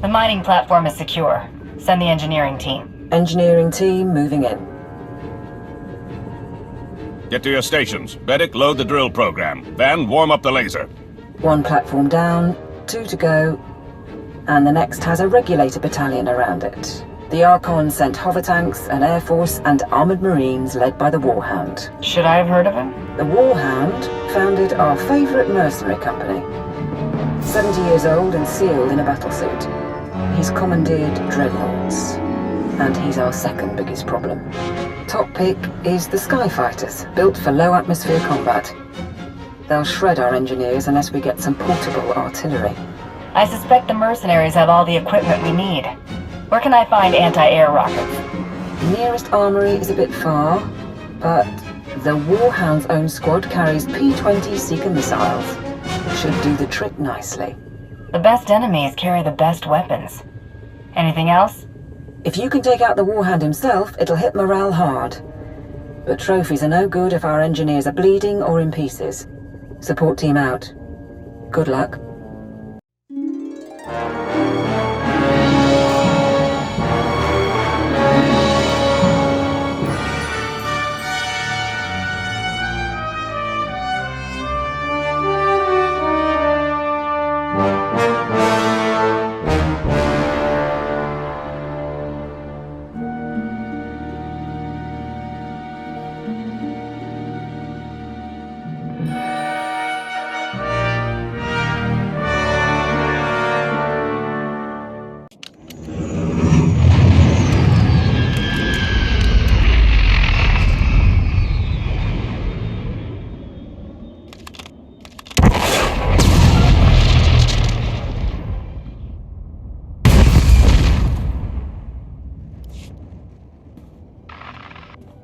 The mining platform is secure. Send the engineering team. Engineering team moving in. Get to your stations. Medic, load the drill program. Van, warm up the laser. 1 platform down, 2 to go, and the next has a regulator battalion around it. The Oricon sent hover tanks, an air force, and armored marines led by the Warhound. Should I have heard of him? The Warhound founded our favorite mercenary company. 70 years old and sealed in a battlesuit. He's commandeered dreadnoughts, and he's our second biggest problem. Top pick is the Skyfighters, built for low atmosphere combat. They'll shred our engineers unless we get some portable artillery. I suspect the mercenaries have all the equipment we need. Where can I find anti-air rockets? Nearest armory is a bit far, but the Warhound's own squad carries P-20 Seeker missiles. Should do the trick nicely. The best enemies carry the best weapons. Anything else? If you can take out the Warhound himself, it'll hit morale hard. But trophies are no good if our engineers are bleeding or in pieces. Support team out. Good luck.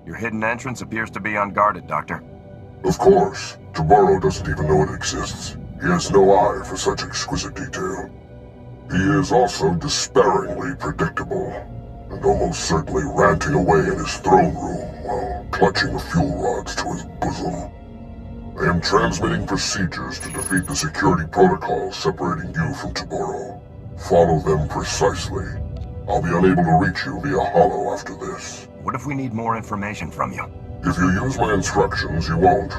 Your hidden entrance appears to be unguarded, Doctor. Of course. Tomorrow doesn't even know it exists. He has no eye for such exquisite detail. He is also despairingly predictable, and almost certainly ranting away in his throne room while clutching the fuel rods to his bosom. I am transmitting procedures to defeat the security protocols separating you from Tomorrow. Follow them precisely. I'll be unable to reach you via holo after this. What if we need more information from you? If you use my instructions, you won't.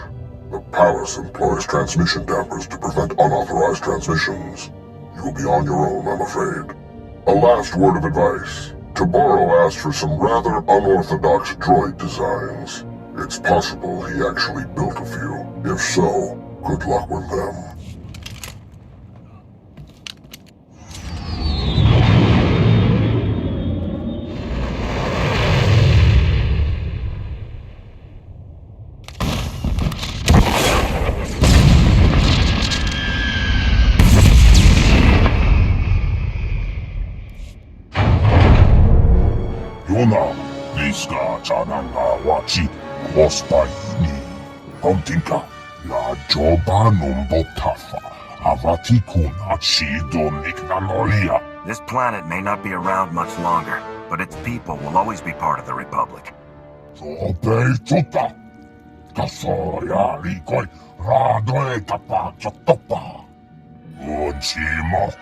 The palace employs transmission dampers to prevent unauthorized transmissions. You will be on your own, I'm afraid. A last word of advice. Tomorrow asked for some rather unorthodox droid designs. It's possible he actually built a few. If so, good luck with them. Yona, Niska Chananga Wachi, Hospaini, Pontinka, La Joba Numbotafa, Avatikuna Chido Nignanolia. This planet may not be around much longer, but its people will always be part of the Republic. Sobeituta, Kasoya Rikoi, Radoetapa Chotopa, Ojimo.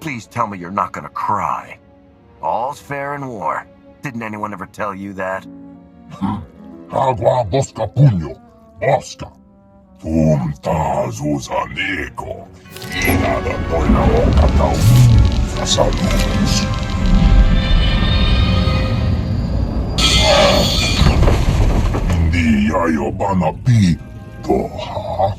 Please tell me you're not gonna cry. All's fair in war. Didn't anyone ever tell you that? Agua Bosca Puño, Bosca. Punta Zuzanego, Ina da Noina Ocatau, Sasalus. Hindi Ayobana Pi, Doha.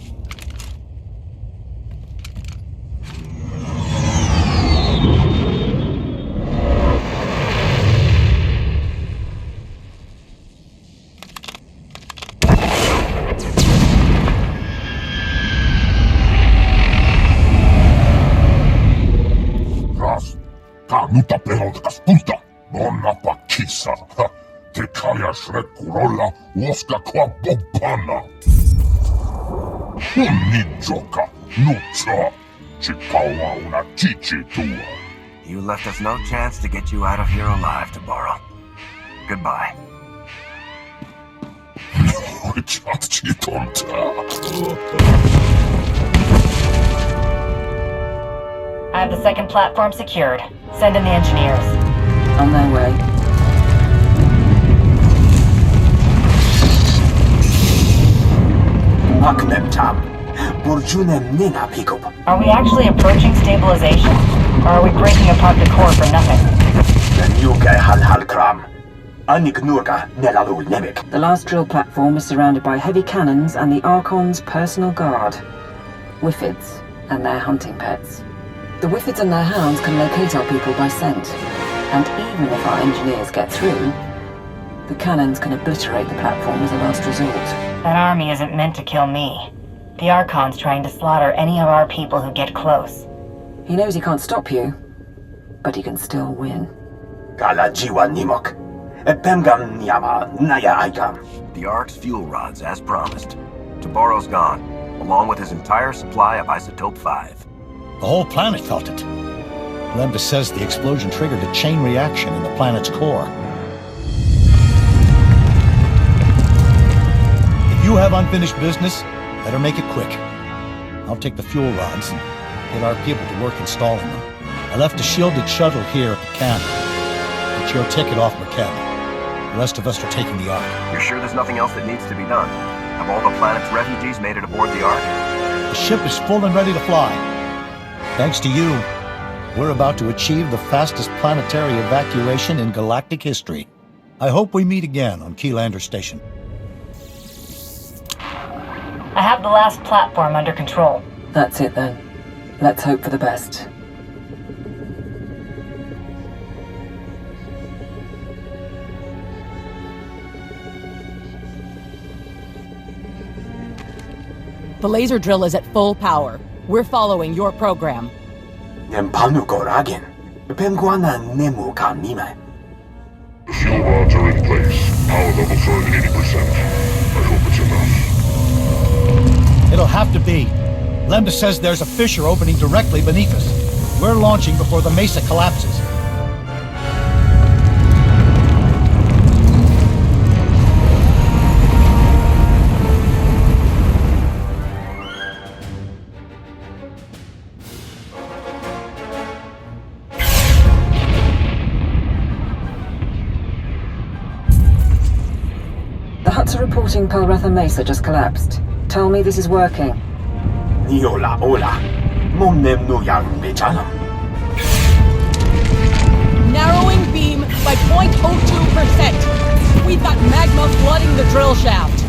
Nuta pelotkas puta, bonna pakissa, te kajas rekkurolla, uoska kwa bobana. Hunnijoka, nutsa, chikawa una chichitua. You left us no chance to get you out of here alive, Tomorrow. Goodbye. Chat chitonta. I have the second platform secured. Send in the engineers. On their way. Are we actually approaching stabilization? Or are we breaking apart the core for nothing? The last drill platform is surrounded by heavy cannons and the Archon's personal guard. Whiffids and their hunting pets. The Whiffids and their hounds can locate our people by scent. And even if our engineers get through, the cannons can obliterate the platform as a last resort. That army isn't meant to kill me. The Archon's trying to slaughter any of our people who get close. He knows he can't stop you, but he can still win. The Ark's fuel rods, as promised. Tabaro's gone, along with his entire supply of Isotope 5. The whole planet felt it. Lambda says the explosion triggered a chain reaction in the planet's core. If you have unfinished business, better make it quick. I'll take the fuel rods and get our people to work installing them. I left a shielded shuttle here at the camp. It's your ticket off Makeb. The rest of us are taking the Ark. You're sure there's nothing else that needs to be done? Have all the planet's refugees made it aboard the Ark? The ship is full and ready to fly. Thanks to you, we're about to achieve the fastest planetary evacuation in galactic history. I hope we meet again on Keylander Station. I have the last platform under control. That's it then. Let's hope for the best. The laser drill is at full power. We're following your program. The fuel rods are in place. Power levels are at 80%. I hope it's enough. It'll have to be. Lambda says there's a fissure opening directly beneath us. We're launching before the mesa collapses. The Hutts are reporting Pelretha Mesa just collapsed. Tell me this is working. Narrowing beam by 0.02%. We've got magma flooding the drill shaft.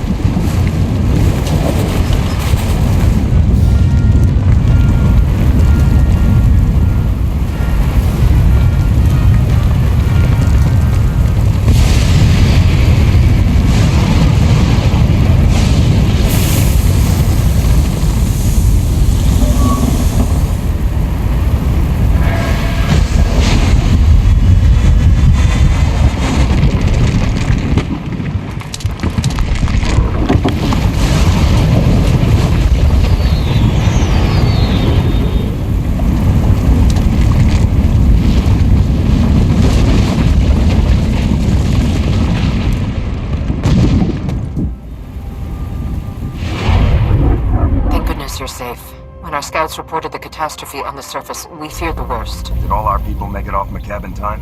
You're safe. When our scouts reported the catastrophe on the surface, we feared the worst. Did all our people make it off Makeb in time?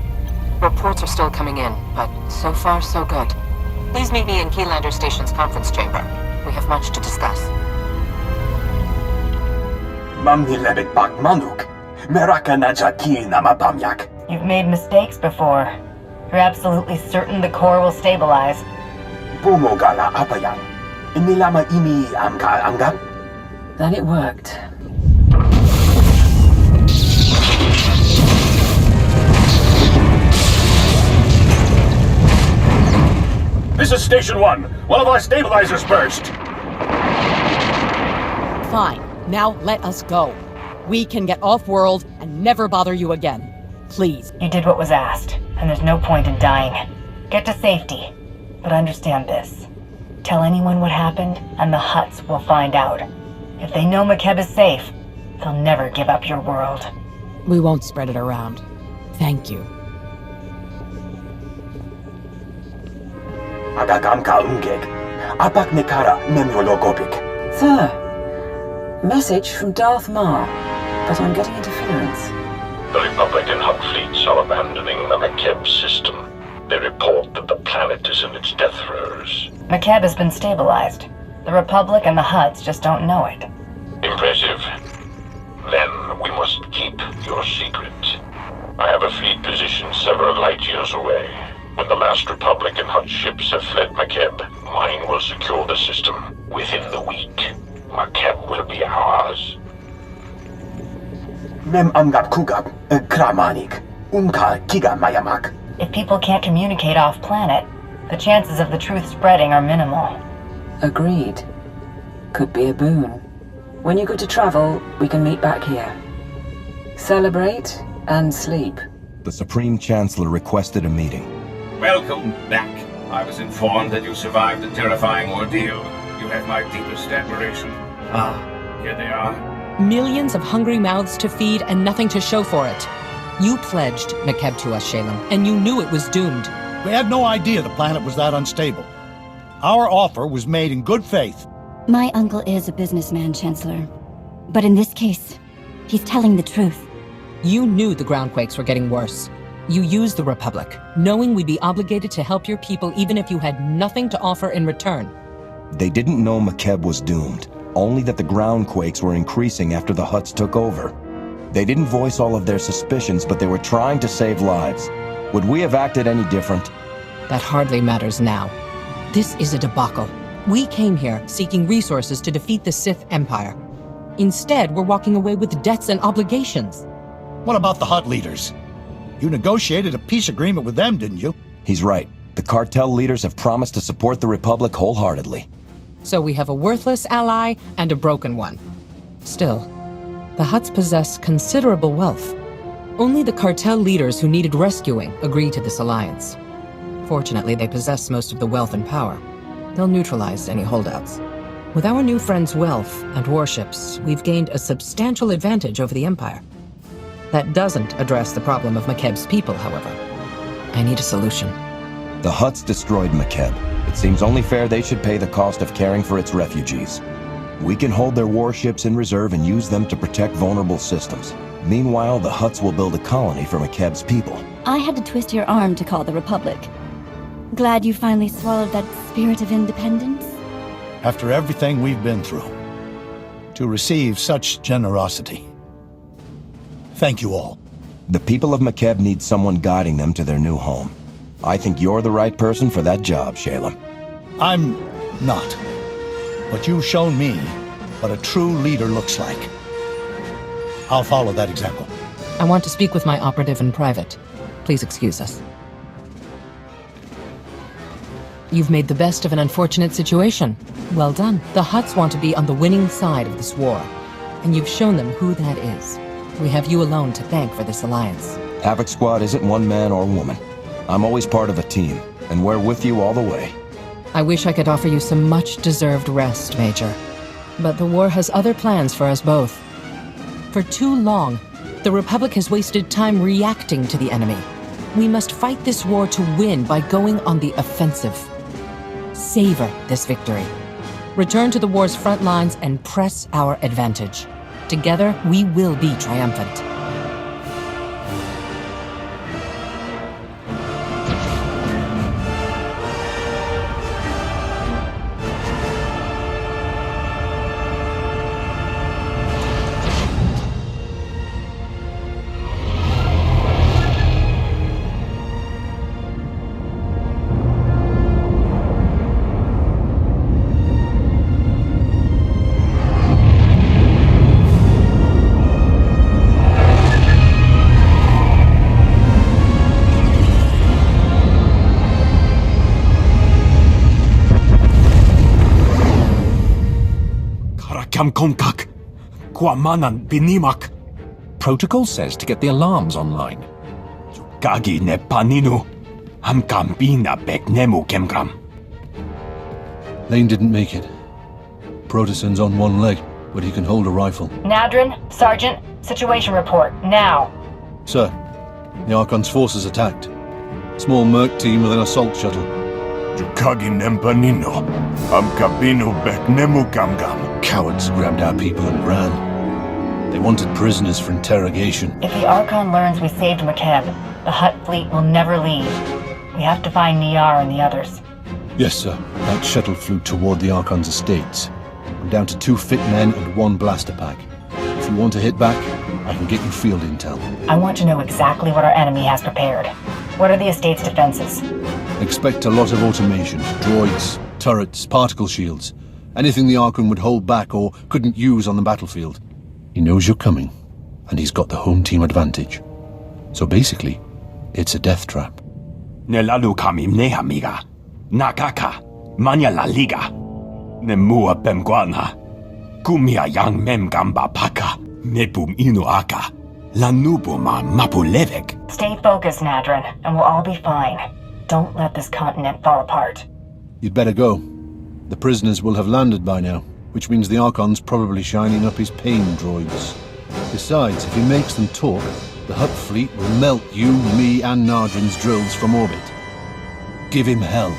Reports are still coming in, but so far so good. Please meet me in Keylander Station's conference chamber. We have much to discuss. You've made mistakes before. You're absolutely certain the core will stabilize. Then it worked. This is Station 1. One of our stabilizers burst. Fine. Now let us go. We can get off-world and never bother you again. Please. You did what was asked, and there's no point in dying. Get to safety. But understand this. Tell anyone what happened, and the Hutts will find out. If they know Makeb is safe, they'll never give up your world. We won't spread it around. Thank you. Sir, message from Darth Mar, but I'm getting interference. The Republic and Hutt fleets are abandoning the Makeb system. They report that the planet is in its death throes. Makeb has been stabilized. The Republic and the Hutts just don't know it. Impressive. Then we must keep your secret. I have a fleet positioned several light years away. When the last Republic and Hutt ships have fled Makeb, mine will secure the system. Within the week, Makeb will be ours. Mem amgap kugap, kramanik, unka kiga mayamak. If people can't communicate off-planet, the chances of the truth spreading are minimal. Agreed. Could be a boon. When you're good to travel, we can meet back here. Celebrate and sleep. The Supreme Chancellor requested a meeting. Welcome back. I was informed that you survived a terrifying ordeal. You have my deepest admiration. Here they are. Millions of hungry mouths to feed and nothing to show for it. You pledged Makeb to us, Shalem, and you knew it was doomed. We had no idea the planet was that unstable. Our offer was made in good faith. My uncle is a businessman, Chancellor. But in this case, he's telling the truth. You knew the groundquakes were getting worse. You used the Republic, knowing we'd be obligated to help your people even if you had nothing to offer in return. They didn't know Makeb was doomed, only that the groundquakes were increasing after the Hutts took over. They didn't voice all of their suspicions, but they were trying to save lives. Would we have acted any different? That hardly matters now. This is a debacle. We came here seeking resources to defeat the Sith Empire. Instead, we're walking away with debts and obligations. What about the Hutt leaders? You negotiated a peace agreement with them, didn't you? He's right. The cartel leaders have promised to support the Republic wholeheartedly. So we have a worthless ally and a broken one. Still, the Hutts possess considerable wealth. Only the cartel leaders who needed rescuing agreed to this alliance. Fortunately, they possess most of the wealth and power. They'll neutralize any holdouts. With our new friends' wealth and warships, we've gained a substantial advantage over the Empire. That doesn't address the problem of Makeb's people, however. I need a solution. The Hutts destroyed Makeb. It seems only fair they should pay the cost of caring for its refugees. We can hold their warships in reserve and use them to protect vulnerable systems. Meanwhile, the Hutts will build a colony for Makeb's people. I had to twist your arm to call the Republic. Glad you finally swallowed that spirit of independence? After everything we've been through, to receive such generosity. Thank you all. The people of Makeb need someone guiding them to their new home. I think you're the right person for that job, Shalem. I'm not. But you've shown me what a true leader looks like. I'll follow that example. I want to speak with my operative in private. Please excuse us. You've made the best of an unfortunate situation. Well done. The Hutts want to be on the winning side of this war, and you've shown them who that is. We have you alone to thank for this alliance. Havoc Squad isn't one man or woman. I'm always part of a team, and we're with you all the way. I wish I could offer you some much-deserved rest, Major. But the war has other plans for us both. For too long, the Republic has wasted time reacting to the enemy. We must fight this war to win by going on the offensive. Savor this victory. Return to the war's front lines and press our advantage. Together, we will be triumphant. Protocol says to get the alarms online. Lane didn't make it. Protosen's on one leg, but he can hold a rifle. Nadrin, Sergeant, situation report, now. Sir, the Archon's forces attacked. Small merc team with an assault shuttle. Cowards grabbed our people and ran. They wanted prisoners for interrogation. If the Oricon learns we saved Makeb, the Hutt fleet will never leave. We have to find Niar and the others. Yes, sir. That shuttle flew toward the Archon's estates. I'm down to 2 fit men and 1 blaster pack. If you want to hit back, I can get you field intel. I want to know exactly what our enemy has prepared. What are the estate's defenses? Expect a lot of automation. Droids, turrets, particle shields. Anything the Archon would hold back or couldn't use on the battlefield. He knows you're coming, and he's got the home team advantage. So basically, it's a death trap. Nelalu kami mneha miga. Nakaka. Manya la liga. Nemua bemguana. Kumia yang mem gamba paka. Mepum inu aka. Lanubuma mapulevek. Stay focused, Nadrin, and we'll all be fine. Don't let this continent fall apart. You'd better go. The prisoners will have landed by now, which means the Archon's probably shining up his pain droids. Besides, if he makes them talk, the Hutt fleet will melt you, me, and Narjan's drills from orbit. Give him hell.